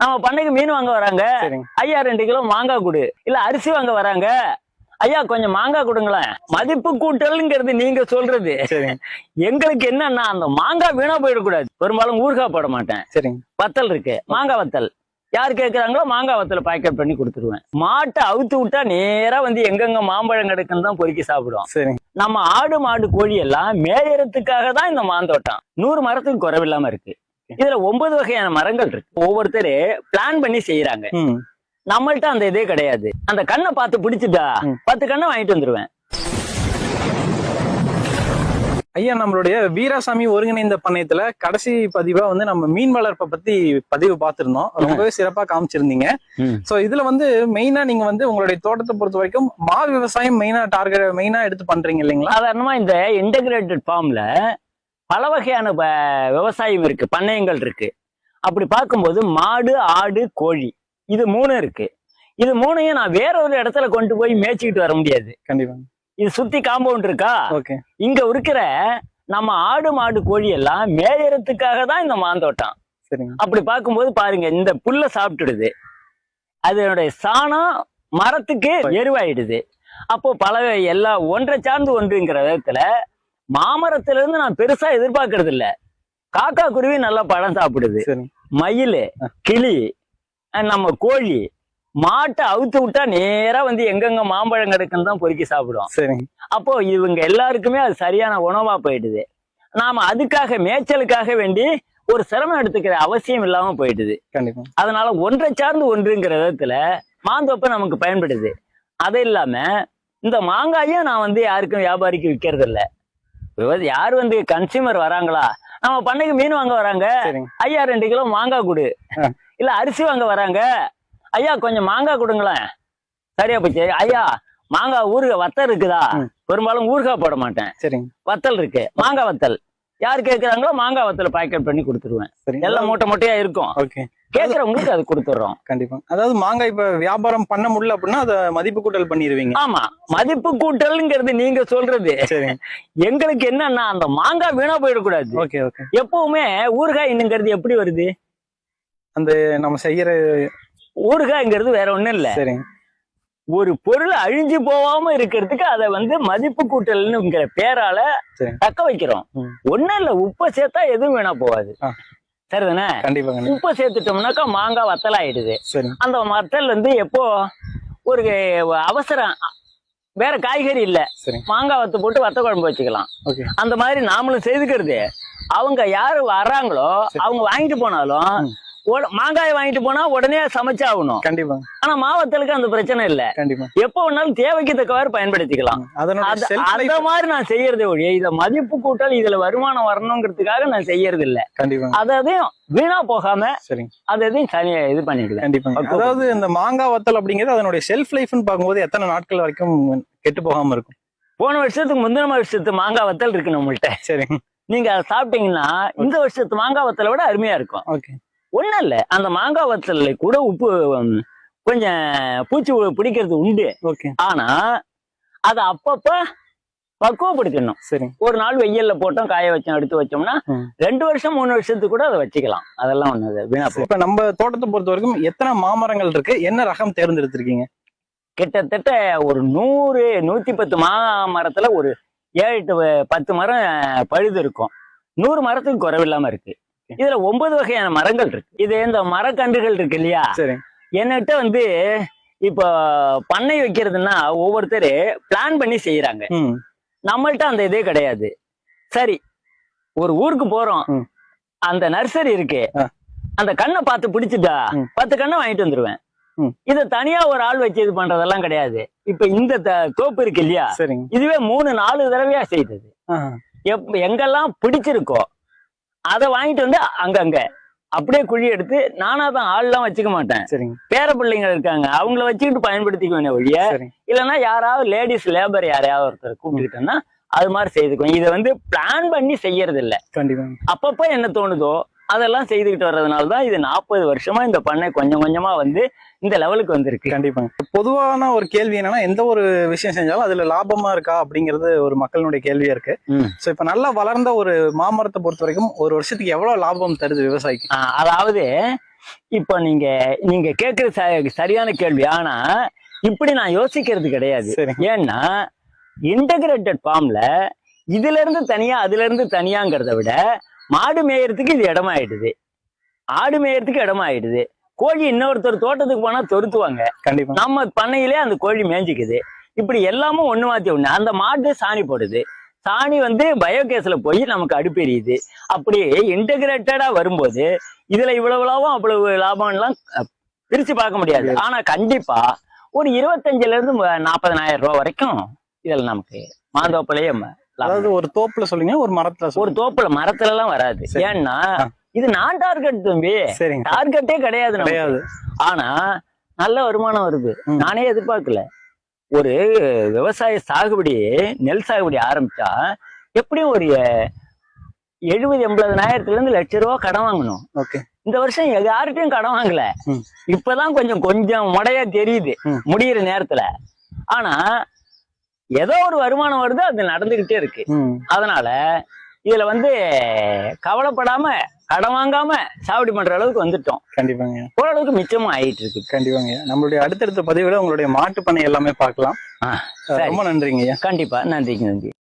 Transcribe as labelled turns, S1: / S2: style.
S1: நம்ம பண்ணைக்கு மீன் வாங்க வராங்க, ஐயா 2 கிலோ மாங்காய் கொடு. இல்ல அரிசி வாங்க வராங்க, ஐயா கொஞ்சம் மாங்காய் கொடுங்களேன். மதிப்பு கூட்டல்ங்கிறது நீங்க சொல்றது. எங்களுக்கு என்னன்னா அந்த மாங்காய் வீணா போயிடக்கூடாது. பெரும்பாலும் ஊறுகாய் போட மாட்டேன். வத்தல் இருக்கு, மாங்காய் வத்தல் யார் கேட்கறாங்களோ மாங்காய் வத்தல பேக்கெட் பண்ணி கொடுத்துருவேன். மாட்டை அவுத்து விட்டா நேரா வந்து எங்கெங்க மாம்பழம் கிடைக்குன்னு தான் பொறுக்கி சாப்பிடுவோம். நம்ம ஆடு மாடு கோழி எல்லாம் மேயறதுக்காக தான் இந்த மாந்தோட்டம். 100 மரத்துக்கு குறைவில்லாம இருக்கு. இதுல 9 வகையான மரங்கள் இருக்கு. ஒவ்வொருத்தரு பிளான் பண்ணி செய்யறாங்க. நம்மள்ட்ட அந்த இதே கிடையாது. அந்த கண்ணை பார்த்து பிடிச்சிட்டா 10 கண்ணை வாங்கிட்டு வந்துருவேன்.
S2: ஐயா, நம்மளுடைய வீராசாமி ஒருங்கிணைந்த பண்ணையத்துல கடைசி பதிவா வந்து நம்ம மீன் வளர்ப்பை பத்தி பதிவு பார்த்திருந்தோம். ரொம்பவே சிறப்பா காமிச்சிருந்தீங்க. சோ இதுல வந்து மெயினா நீங்க வந்து உங்களுடைய தோட்டத்தை பொறுத்த வரைக்கும் மா விவசாயம் மெயினா எடுத்து பண்றீங்க இல்லைங்களா?
S1: சாதாரணமா இந்த இன்டகிரேட்டட் ஃபார்ம்ல பல வகையான விவசாயம் இருக்கு, பண்ணையங்கள் இருக்கு. அப்படி பார்க்கும்போது மாடு, ஆடு, கோழி இது 3 இருக்கு. இது 3ஐயும் நான் வேற ஒரு இடத்துல கொண்டு போய் மேய்ச்சிக்கிட்டு வர முடியாது.
S2: கண்டிப்பா.
S1: இது சுத்தி காம்பவுண்ட் இருக்கா, இங்க இருக்கிற நம்ம ஆடு மாடு கோழி எல்லாம் மேயறதுக்காக தான் இந்த மாந்தோட்டம். அப்படி பார்க்கும்போது பாருங்க, இந்த புல்ல சாப்பிட்டுடுது, அதனுடைய சாணம் மரத்துக்கு எருவாயிடுது. அப்போ பல எல்லாம் ஒன்றை சார்ந்து ஒன்றுங்கிற விதத்துல மாமரத்துல இருந்து நான் பெருசா எதிர்பார்க்கறது இல்ல. காக்கா குருவி நல்லா பழம் சாப்பிடுது, மயில், கிளி, நம்ம கோழி, மாட்டை அவுத்து விட்டா நேரா வந்து எங்கெங்க மாம்பழம் கிடைக்குன்னு தான் பொறுக்கி சாப்பிடுவோம். அப்போ இவங்க எல்லாருக்குமே அது சரியான உணவா போயிடுது. நாம அதுக்காக மேய்ச்சலுக்காக வேண்டி ஒரு சிரமம் எடுத்துக்கிற அவசியம் இல்லாம போயிடுது. அதனால ஒன்றை சார்ந்து ஒன்றுங்கிற விதத்துல மாந்தோப்பை நமக்கு பயன்படுது. அது இல்லாம இந்த மாங்காயும் நான் வந்து யாருக்கும் வியாபாரிக்கு விற்கிறது இல்ல. யாரு வந்து கன்சியூமர் வராங்களா, நம்ம பண்ணைக்கு மீன் வாங்க வராங்க, ஐயா 2 கிலோ மாங்காய் கொடு. இல்ல அரிசி வாங்க வராங்க, ஐயா கொஞ்சம் மாங்காய் கொடுங்களேன். சரியா போச்சு. ஐயா மாங்காய் ஊறுகாய் வத்தல் இருக்குதா? பெரும்பாலும் ஊறுகாய் போட மாட்டேன். வத்தல் இருக்கு, மாங்காய் வத்தல் யார் கேட்கறாங்களோ மாங்காய் வத்தல பேக்கெட் பண்ணி கொடுத்துருவேன். எல்லாம் மூட்டையா இருக்கும். கேட்கறவங்களுக்கு அது கொடுத்துடுறோம்.
S2: கண்டிப்பா. அதாவது மாங்காய் இப்ப வியாபாரம் பண்ண முடியல அப்படின்னா அதை மதிப்பு கூட்டல் பண்ணிடுவீங்க.
S1: ஆமா, மதிப்பு கூட்டல்ங்கிறது நீங்க சொல்றது. எங்களுக்கு என்னன்னா அந்த மாங்காய் வீணா போயிடக்கூடாது. எப்பவுமே ஊறுகாய்ங்கிறது எப்படி வருது?
S2: அந்த நம்ம செய்யற
S1: ஊறுகாய்ங்கிறது வேற ஒண்ணும் இல்ல. ஒரு பொருள் அழிஞ்சு போகாம இருக்கிறதுக்கு அதை வந்து மதிப்பு கூட்டல்ங்கிற பேரால தக்க வைக்கிறோம். ஒண்ணும் இல்ல, உப்பை சேர்த்தா எதுவும் வீணா போகாது. சரிதானே? உப்பை சேர்த்துட்டோம்னாக்கா மாங்காய் வத்தல் ஆயிடுது. அந்த வத்தல் வந்து எப்போ ஒரு அவசரம், வேற காய்கறி இல்ல, மாங்காய் வத்து போட்டு வத்த குழம்பு வச்சுக்கலாம். அந்த மாதிரி நாமளும் செய்துக்கிறது. அவங்க யாரு வர்றாங்களோ அவங்க வாங்கிட்டு போனாலும் மாங்காய் வாங்கிட்டு போனா உடனே சமைச்சாகணும்.
S2: கண்டிப்பா.
S1: ஆனா மாவத்தலுக்கு அந்த பிரச்சனை இல்ல. எப்ப வேணாலும் தேவைக்கு தக்கவாறு பயன்படுத்திக்கலாம். அந்த மாதிரி நான் செய்யறதே ஒழிய இத மதிப்பு கூட்டல் இதுல வருமானம் வரணுங்கிறதுக்காக நான் செய்யறது இல்ல. அதையும் வீணா போகாம அதையும் சரியா இது பண்ணிடுவேன்.
S2: அதாவது இந்த மாங்காய் வத்தல் அப்படிங்கிறது அதனுடைய ஷெல்ஃப் லைஃப்னு பார்க்கும்போது எத்தனை நாட்கள் வரைக்கும் கெட்டு போகாம இருக்கும்?
S1: போன வருஷத்துக்கு முந்தின வருஷத்து மாங்காய் வத்தல் இருக்கு நம்மள்ட்ட. நீங்க அதை சாப்பிட்டீங்கன்னா இந்த வருஷத்து மாங்காய் வத்தலை விட அருமையா இருக்கும். ஒண்ணும் இல்ல, அந்த மாங்காய் வத்தல்ல கூட உப்பு கொஞ்சம் பூச்சி பிடிக்கிறது உண்டு. ஆனா அதை அப்பப்ப பக்குவப்படுத்தணும். ஒரு நாள் வெயில்ல போட்டோம், காய வச்சோம், எடுத்து வச்சோம்னா 2 வருஷம் 3 வருஷத்துக்கு கூட அதை வச்சுக்கலாம். அதெல்லாம் ஒண்ணு வீணா.
S2: இப்ப நம்ம தோட்டத்தை பொறுத்த வரைக்கும் எத்தனை மாமரங்கள் இருக்கு, என்ன ரகம் தேர்ந்தெடுத்திருக்கீங்க?
S1: கிட்டத்தட்ட ஒரு 100 110 மாமரத்துல ஒரு 7-10 மரம் பழுது இருக்கும். 100 மரத்துக்கு குறைவில்லாம இருக்கு. இதுல 9 வகையான மரங்கள் இருக்கு. இது இந்த மரக்கன்றுகள் இருக்கு இல்லையா, என்கிட்ட வந்து இப்போ பண்ணை வைக்கிறதுன்னா ஒவ்வொருத்தரு பிளான் பண்ணி செய்யறாங்க. நம்மள்ட்ட அந்த இதே கிடையாது. சரி, ஒரு ஊருக்கு போறோம், அந்த நர்சரி இருக்கு, அந்த கண்ணை பார்த்து பிடிச்சிட்டா 10 கண்ணை வாங்கிட்டு வந்துருவேன். இத தனியா ஒரு ஆள் வச்சு இது பண்றதெல்லாம் கிடையாது. இப்ப இந்த தோப்பு இருக்கு இல்லையா, இதுவே 3-4 தடவையா செய்தது. எங்கெல்லாம் பிடிச்சிருக்கோ அதை வாங்கிட்டு வந்து அங்கங்க அப்படியே குழி எடுத்து, நானா தான் ஆள்லாம் வச்சுக்க மாட்டேன். பேர பிள்ளைங்க இருக்காங்க, அவங்கள வச்சுக்கிட்டு பயன்படுத்திக்குவேன் ஒழிய, இல்லைன்னா யாராவது லேடிஸ் லேபர் யாரையாவது ஒருத்தர் கூப்பிட்டுக்கிட்டோம்னா அது மாதிரி செய்துக்குவேன். இதை வந்து பிளான் பண்ணி செய்யறது இல்லை. அப்பப்ப என்ன தோணுதோ அதெல்லாம் செய்துக்கிட்டு வர்றதுனாலதான் இது 40 வருஷமா இந்த பண்ணை கொஞ்சம் கொஞ்சமா வந்து இந்த லெவலுக்கு வந்திருக்கு.
S2: கண்டிப்பா. பொதுவான ஒரு கேள்வி என்னன்னா, எந்த ஒரு விஷயம் செஞ்சாலும் அதுல லாபமா இருக்கா அப்படிங்கிறது ஒரு மக்களுடைய கேள்வியா இருக்கு. சோ இப்ப நல்லா வளர்ந்த ஒரு மாமரத்தை பொறுத்த வரைக்கும் ஒரு வருஷத்துக்கு எவ்வளவு லாபம் தருது விவசாயிக்கு?
S1: அதாவது இப்ப நீங்க கேக்குறது சரியான கேள்வி. ஆனா இப்படி நான் யோசிக்கிறது கிடையாது. ஏன்னா இன்டகிரேட்டட் ஃபார்ம்ல இதுல இருந்து தனியா அதுல இருந்து தனியாங்கிறத விட மாடு மேயறதுக்கு இது இடமாயிடுது, ஆடு மேயறதுக்கு இடமாயிடுது. கோழி இன்னொருத்தர் தோட்டத்துக்கு போனா தொருத்துவாங்க,
S2: கண்டிப்பா
S1: நம்ம பண்ணையிலே அந்த கோழி மேய்ஞ்சிக்குது. இப்படி எல்லாமும் ஒண்ணு மாத்தி ஒண்ணு. அந்த மாடு சாணி போடுது, சாணி பயோகேஸ்ல போய் நமக்கு அடுப்பெரியுது. அப்படி இன்டகிரேட்டடா வரும்போது இதுல இவ்வளவு லாபம் அவ்வளவு லாபம் எல்லாம் பிரிச்சு பார்க்க முடியாது. ஆனா கண்டிப்பா ஒரு 25,000 இருந்து 40,000 ரூபாய் வரைக்கும் இதுல நமக்கு மாந்தோப்பிலேயே.
S2: அதாவது ஒரு தோப்புல சொல்லுங்க, ஒரு மரத்துல,
S1: ஒரு தோப்புல மரத்துல எல்லாம் வராது. ஏன்னா இது நான் டார்கெட் தம்பி, டார்கெட்டே கிடையாது. ஆனா நல்ல வருமானம் வருது. நானே எதிர்பார்க்கல. ஒரு விவசாய சாகுபடி, நெல் சாகுபடி ஆரம்பிச்சா எப்படியும் ஒரு 70-80,000 இருந்து ₹1,00,000 கடன் வாங்கணும். இந்த வருஷம் யார்கிட்டயும் கடன் வாங்கல. இப்பதான் கொஞ்சம் முடையா தெரியுது முடியிற நேரத்துல. ஆனா ஏதோ ஒரு வருமானம் வருது, அது நடந்துகிட்டே இருக்கு. அதனால இதுல கவலைப்படாம கடன் வாங்காம சாவடி பண்ற அளவுக்கு வந்துட்டோம்.
S2: கண்டிப்பாங்க,
S1: ஓரளவுக்கு மிச்சமும் ஆயிட்டு இருக்கு.
S2: கண்டிப்பாங்க. நம்மளுடைய அடுத்தடுத்த பதிவுல உங்களுடைய மாட்டு பண்ணை எல்லாமே பார்க்கலாம். ரொம்ப நன்றிங்க.
S1: கண்டிப்பா, நன்றிங்க.